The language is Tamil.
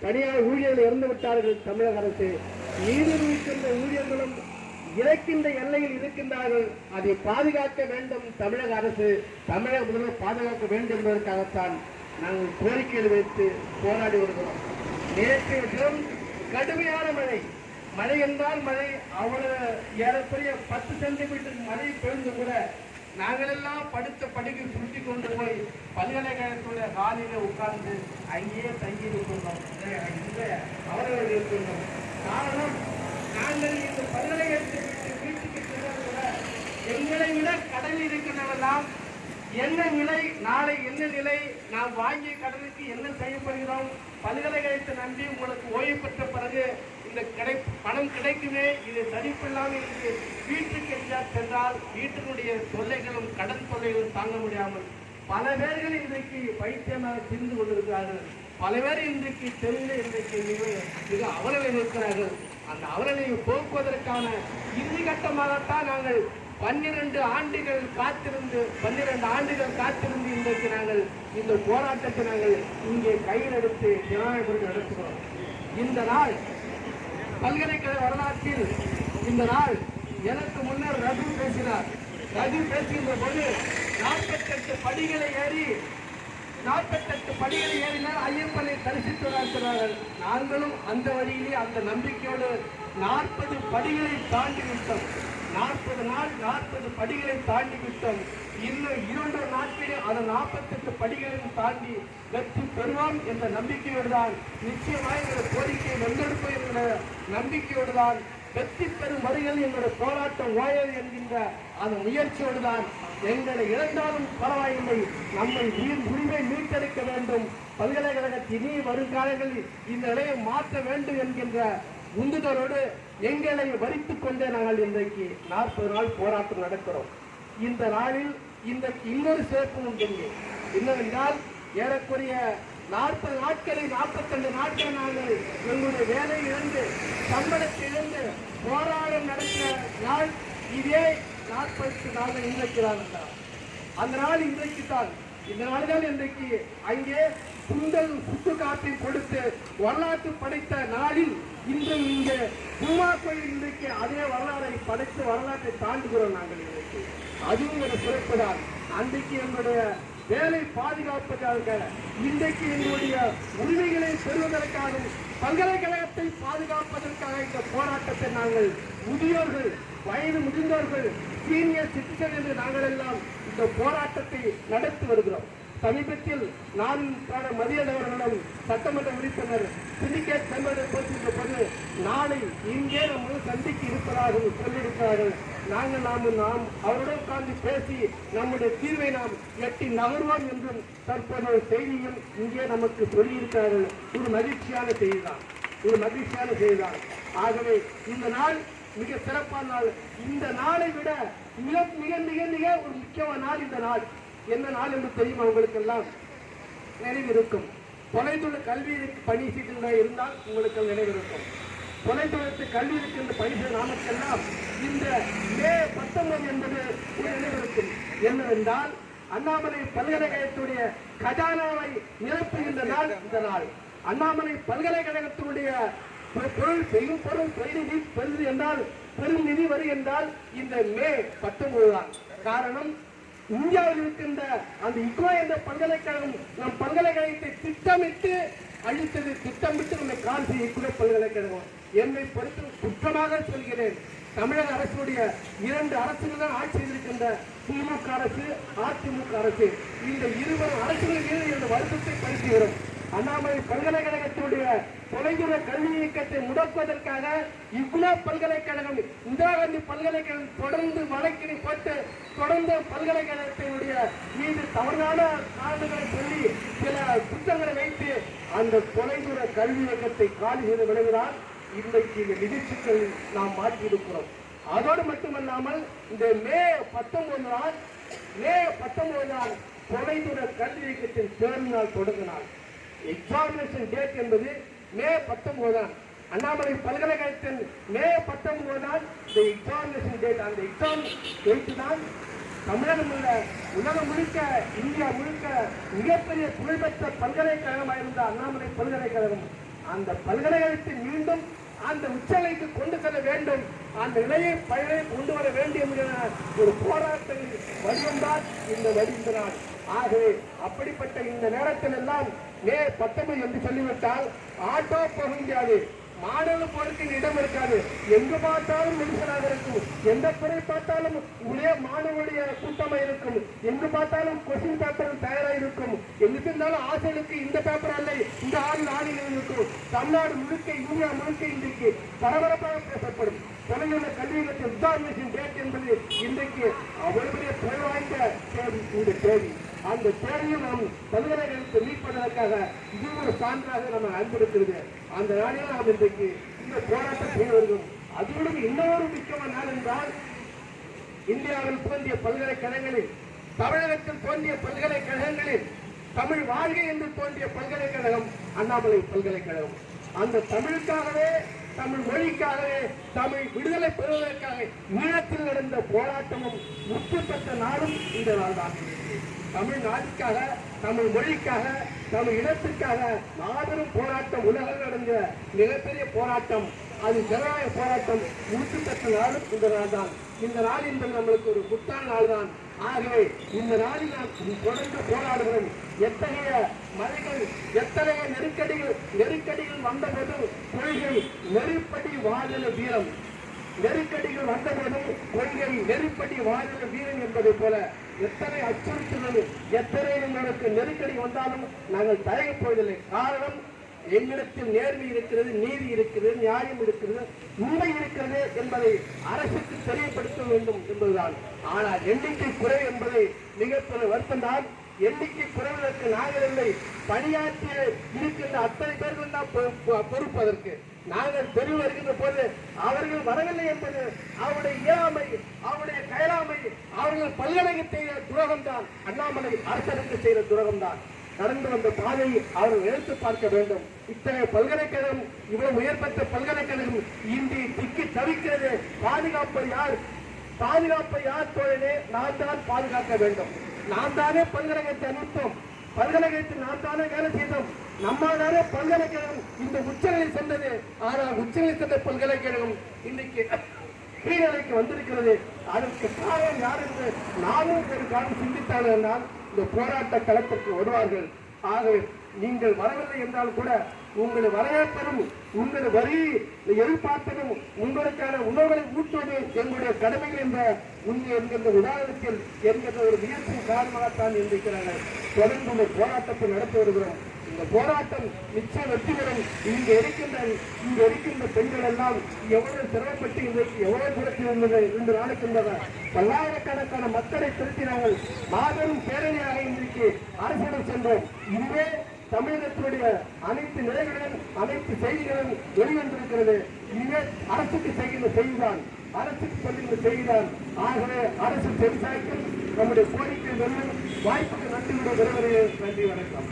தனியார் ஊழியர்கள் இறந்து விட்டார்கள். தமிழக அரசு நீதிமன்ற ஊழியர்களும் இறக்கின்ற எல்லையில் இருக்கின்றார்கள். அதை பாதுகாக்க வேண்டும். தமிழக அரசு, தமிழக முதல்வர் பாதுகாக்க வேண்டும் என்பதற்காகத்தான் நாங்கள் கோரிக்கைகள் வைத்து போராடி வருகிறோம். நேற்றைய தினம் கடுமையான மழை என்றால் மழை அவ்வளவு ஏறக்குறைய 10 சென்டிமீட்டர் மழை பெய்ந்து கூட நாங்கள் எல்லாம் படுத்த படுக்கை சுருட்டி கொண்டு போய் பல்கலைக்கழகத்துடைய காலில உட்கார்ந்து அங்கேயே தங்கி இருக்கின்றோம். அவர்கள் இருக்கின்றோம். காரணம், நாங்கள் இந்த பல்கலைக்கழகத்தை வீட்டுக்கு சென்றால் கூட எங்களை விட கடலில் இருக்கின்றவெல்லாம் என்ன நிலை, நாளை என்ன நிலை, நாம் வாங்கிய கடனுக்கு என்ன செய்யப்படுகிறோம், பல்கலைக்கழகத்தை நம்பி உங்களுக்கு ஓய்வு பெற்ற பிறகு இந்த பணம் கிடைக்குமே, இது சரிப்பில்லாமல் இருக்கு. வீட்டுக்கு சென்றால் வீட்டினுடைய தொல்லைகளும் கடன் தொல்லைகளும் தாங்க முடியாமல் பல பேர்கள் இன்றைக்கு பைத்தியமாக திரிந்து கொண்டிருக்கிறார்கள். பல பேர் இன்றைக்கு தெருவில் இன்றைக்கு மிக அவலநிலை இருக்கிறார்கள். அந்த அவலநிலையை போக்குவதற்கான இறுதி கட்டமாகத்தான் நாங்கள் 12 ஆண்டுகள் காத்திருந்து இன்றைக்கு நாங்கள் இந்த போராட்டத்தை நாங்கள் இங்கே கையில் எடுத்து ஜனநாயகம் நடத்துகிறோம். இந்த நாள் பல்கலைக்கழக வரலாற்றில் இந்த நாள் எனக்கு முன்னர் ரகு பேசினார். ரகு பேசுகின்ற போது 48 படிகளை ஏறினால் ஐயப்பனை தரிசித்து வருகிறார்கள். நாங்களும் அந்த வழியிலே அந்த நம்பிக்கையோடு 40 படிகளை தாண்டி விட்டோம். 40 நாள் 40 படிகளை தாண்டி விட்டோம். இன்னும் 2 நாட்களில் அந்த 48 படிகளையும் தாண்டி வெற்றி பெறுவோம் என்ற நம்பிக்கையோடு தான், நிச்சயமாக எங்களுடைய கோரிக்கையை வென்றெடுப்போம் என்ற நம்பிக்கையோடு தான், வெற்றி பெறும் வரையில் எங்களுடைய போராட்டம் ஓயாது என்கின்ற அந்த முயற்சியோடு தான், எங்களை இழந்தாலும் பரவாயில்லை, நம்மை உரிமை மீட்டெடுக்க வேண்டும், பல்கலைக்கழகத்தின் இனி வருங்காலங்களில் இந்த நிலையை மாற்ற வேண்டும் என்கின்ற உந்துதலோடு எங்களை வரித்துக் கொண்டே நாங்கள் இன்றைக்கு 40 நாள் போராட்டம் நடக்கிறோம். இந்த நாளில் இன்றைக்கு இன்னொரு சிறப்பு உண்டு. என்னவென்றால், ஏறக்குறைய 40 நாட்களில் 42 நாட்கள் நாங்கள் எங்களுடைய வேலை இழந்து சம்பளத்தை இழந்து போராட்டம் நடக்கிற நாள் இதே 40 நாட்கள் இன்றைக்கிறார்கள். அந்த நாள் இன்றைக்கு தான். இந்த நாள்தான் இன்றைக்கு அங்கே சுட்டு காப்பி கொடுத்து வரலாற்று படைத்த நாளில் இன்று இங்கே பூமா கோயில் இன்றைக்கு அதே வரலாறை படைத்து வரலாற்றை தாண்டுகிறோம் நாங்கள் இன்றைக்கு. அதுவும் ஒரு சிறப்பு தான். அன்றைக்கு எங்களுடைய வேலை பாதுகாப்பதற்காக, இன்றைக்கு எங்களுடைய உரிமைகளை பெறுவதற்காகவும் பல்கலைக்கழகத்தை பாதுகாப்பதற்காக இந்த போராட்டத்தை நாங்கள் முதியோர்கள், வயது முதிர்ந்தவர்கள், சீனியர் சிட்டிசன் என்று நாங்கள் எல்லாம் இந்த போராட்டத்தை நடத்தி வருகிறோம். சமீபத்தில் நான் மதியதவர்களிடம் சட்டமன்ற உறுப்பினர் சிண்டிகேட் மெம்பரை பேசுகின்ற போது, நாளை இங்கே நம்ம சந்திக்க இருப்பதாக சொல்லியிருக்கிறார்கள். நாம் அவருடன் உட்கார்ந்து பேசி நம்முடைய தீர்வை நாம் எட்டி நகர்வோம் என்றும் தற்போது செய்தியும் இங்கே நமக்கு சொல்லியிருக்கிறார்கள். ஒரு மகிழ்ச்சியான செய்திதான். ஆகவே இந்த நாள் மிக சிறப்பான நாள். இந்த நாளை விட மிக மிக மிக மிக ஒரு முக்கியமான நாள். இந்த நாள் என்ன நாள் என்று தெரியும் உங்களுக்கு எல்லாம் நினைவிருக்கும். தொலைதூர கல்வி பணி செய்கின்ற இருந்தால் உங்களுக்கு நினைவிருக்கும். தொலைதூரத்து கல்வி இருக்கின்ற பணி செய்த நாமக்கெல்லாம் இந்த மே 19 என்பது நினைவிருக்கும். என்னவென்றால், அண்ணாமலை பல்கலைக்கழகத்துடைய கஜானாவை நிரப்புகின்ற நாள் இந்த நாள். அண்ணாமலை பல்கலைக்கழகத்தினுடைய பெரும் என்றால் பெரும் நிதி வருகின்றால் இந்த மே 19 தான். காரணம், இந்தியாவில் இருக்கின்ற அந்த இக்ரோ என்ற பல்கலைக்கழகம் நம் பல்கலைக்கழகத்தை திட்டமிட்டு அழித்தது. திட்டமிட்டு நம்மை கால் செய்ய இக்ரோ பல்கலைக்கழகம். என்னை பொறுத்து குற்றமாக சொல்கிறேன், தமிழக அரசுடைய 2 அரசுகள் தான் ஆட்சி செய்திருக்கின்ற திமுக அரசு, அதிமுக அரசு. இந்த 2 அரசுகள் மீது இந்த வருத்தத்தை பரிசுகிறோம். அண்ணாமலை பல்கலைக்கழகத்தினுடைய தொலைதூர கல்வி இயக்கத்தை முடக்குவதற்காக இக்னோ பல்கலைக்கழகம், இந்திரா காந்தி பல்கலைக்கழகம் தொடர்ந்து வழக்கினை போட்டு தொடர்ந்து பல்கலைக்கழகத்தினுடைய மீது தவறான காரணங்களை சொல்லி சில குற்றங்களை வைத்து அந்த தொலைதூர கல்வி இயக்கத்தை காலி செய்து விடுகிறார். இன்றைக்கு இந்த நிகழ்ச்சிகள் நாம் மாற்றியிருக்கிறோம். அதோடு மட்டுமல்லாமல் இந்த மே 19 நாள் தொலைதூர கல்வி இயக்கத்தின் தேர்வு நாள் தொடங்கினார். எக்ஸாமினேஷன் டேட் என்பது மே 19 தான். அண்ணாமலை பல்கலைக்கழகத்தின் மே 19 தான் இந்த எக்ஸாமினேஷன் டேட். அந்த எக்ஸாம் டேட் தான் தமிழகம் உள்ள உலகம் முழுக்க, இந்தியா முழுக்க மிகப்பெரிய புகழ்பெற்ற பல்கலைக்கழகமாக இருந்த அண்ணாமலை பல்கலைக்கழகம் அந்த பல்கலைக்கழகத்தை மீண்டும் அந்த உச்சநிலைக்கு கொண்டு செல்ல வேண்டும், அந்த நிலையை பயனை கொண்டு வர வேண்டும் என்கிற ஒரு போராட்டத்தில் வடிவம்தான் இந்த நாள். ஆகவே அப்படிப்பட்ட இந்த நேரத்தில் எல்லாம் மே 19 என்று சொல்லிவிட்டால் ஆட்டோ போக முடியாது, மாடல் போருக்கு இடம் இருக்காது, எங்கு பார்த்தாலும் மனுஷனாக இருக்கும், எந்த துறை பார்த்தாலும் ஒரே மாணவனுடைய கூட்டமாக இருக்கும், எங்கு பார்த்தாலும் கொஸ்டின் பேப்பர் தயாராக இருக்கும், எங்கு இருந்தாலும் ஆசிரியருக்கு இந்த பேப்பர் அல்ல இந்த ஆடியில் இருக்கும். தமிழ்நாடு முழுக்க இந்தியா முழுக்க இன்றைக்கு பரபரப்பாக பேசப்படும் தொலைநிலை கல்விகளுக்கு எக்ஸாமினேஷன் டேட் என்பது இன்றைக்கு அவ்வளவு புகழ் வாய்ந்த தேதி. இந்த தேதி அந்த தேதியை நாம் பல்கலைக்கழகத்தை மீட்பதற்காக இது ஒரு சான்றாக நம்ம அனுப்பியிருக்கிறது. அந்த நாளில் நாம் இன்றைக்கு இந்த போராட்டம் செய்ய வருகிறோம். அதோடு இன்னொரு முக்கியமான நாள் என்றால் இந்தியாவில் தோன்றிய பல்கலைக்கழகங்களில், தமிழகத்தில் தோன்றிய பல்கலைக்கழகங்களில் தமிழ் வாழ்க்கை என்று தோன்றிய பல்கலைக்கழகம் அண்ணாமலை பல்கலைக்கழகம். அந்த தமிழுக்காகவே, தமிழ் மொழிக்காகவே, தமிழ் விடுதலை பெறுவதற்காக ஈழத்தில் நடந்த போராட்டமும் முற்று பெற்ற நாளும் இந்த நாள் தான். தமிழ்நாட்டுக்காக, தமிழ் மொழிக்காக, தமிழ் இனத்திற்காக மாபெரும் போராட்டம் உலகில் நடந்த மிகப்பெரிய போராட்டம், அது ஜனநாயக போராட்டம் முற்று பெற்ற நாளும் இந்த நாள் தான். இந்த நாள் என்பது நம்மளுக்கு ஒரு முத்தான நாள் தான். ஆகவே இந்த நாளில் நாம் தொடர்ந்து போராடுகிறோம். எத்தகைய மலைகள், எத்தகைய நெருக்கடிகள் வந்தபோது கொள்கை நெருப்படி வாழல வீரம், நெருக்கடிகள் வந்தபோதும் கொள்கை நெருப்படி வாழல வீரம் என்பதை போல எத்தனை அச்சுறுத்தல், எத்தனை நம்மளுக்கு நெருக்கடி வந்தாலும் நாங்கள் தயங்கப் போவதில்லை. காரணம், எங்களிடத்தில் நேர்மை இருக்கிறது, நீதி இருக்கிறது, நியாயம் இருக்கிறது, உண்மை இருக்கிறது என்பதை அரசுக்கு தெரியப்படுத்த வேண்டும் என்பதுதான். ஆனால் எண்ணிக்கை குறை என்பதை மிகப்பெரிய வருத்தம்தான். எண்ணிக்கை குறைவதற்கு நாங்கள் இல்லை, பணியாற்றி இருக்கின்ற அத்தனை பேர்கள் தான் பொறுப்பு. அதற்கு நாங்கள் தெரு வருகின்ற போது அவர்கள் வரவில்லை என்பது அவருடைய இயலாமை, அவருடைய கயலாமை, அவர்கள் பல்கலைக்கழகத்தை செய்த துரோகம்தான், அண்ணாமலை அரசருக்கு செய்த துரோகம்தான். நடந்து வந்த பாதையை அவர்கள் எடுத்து பார்க்க வேண்டும். இத்தகைய பல்கலைக்கழகம், இவ்வளவு உயர்பெற்ற பல்கலைக்கழகம் இன்றி திக்கி தவிக்கிறது. பாதுகாப்பை யார் தோழனே? நான் தான் பாதுகாக்க வேண்டும். நாம் தானே பல்கலைக்கழகத்தை அனுப்போம், பல்கலைக்கழகத்தில் நாம் தானே வேலை செய்தோம், நம்மாதானே பல்கலைக்கழகம் இந்த உச்சநிலை சென்றது. ஆனால் உச்சநிலை சென்ற பல்கலைக்கழகம் இன்றைக்கு கீழ்நிலைக்கு வந்திருக்கிறது. அதற்கு காரணம் யார் என்று நாமும் ஒரு காலம் சிந்தித்தார்கள் என்றால் இந்த போராட்ட களத்திற்கு வருவார்கள். ஆகவே நீங்கள் வரவில்லை என்றால் கூட உங்களை வரவேற்பதும், உங்களை வரி எதிர்பார்ப்பதும், உங்களுக்கான உணவுகளை ஊட்டுவது எங்களுடைய கடமைகள் என்ற என்கின்ற உதாரணத்தில் என்கின்ற ஒரு முயற்சியின் காரணமாகத்தான் இருக்கிறார்கள். தொடர்ந்து போராட்டத்தை நடத்தி வருகிறோம். இந்த போராட்டம் நிச்சயம் வெற்றி பெறும். இங்க இருக்கின்ற பெண்கள் எல்லாம் எவ்வளவு சிரமப்பட்டு இன்றைக்கு எவ்வளவு தூரத்தில் இருந்தது 2 நாளுக்கு பல்லாயிரக்கணக்கான மக்களை திருத்தினார்கள். மாபெரும் பேரணியாக இன்றைக்கு அரசிடம் சென்றோம். இதுவே தமிழகத்தினுடைய அனைத்து நிலைகளிலும், அனைத்து செய்திகளும் வெளிவந்திருக்கிறது. இதுவே அரசுக்கு செய்கின்ற செய்திதான், அரசுக்கு சொல்லுகின்ற செய்திதான். ஆகவே அரசு செவிசாய்க்கும், நம்முடைய கோரிக்கை வெல்லும். வாய்ப்புக்கு நன்றி விட வருகிறேன். நன்றி, வணக்கம்.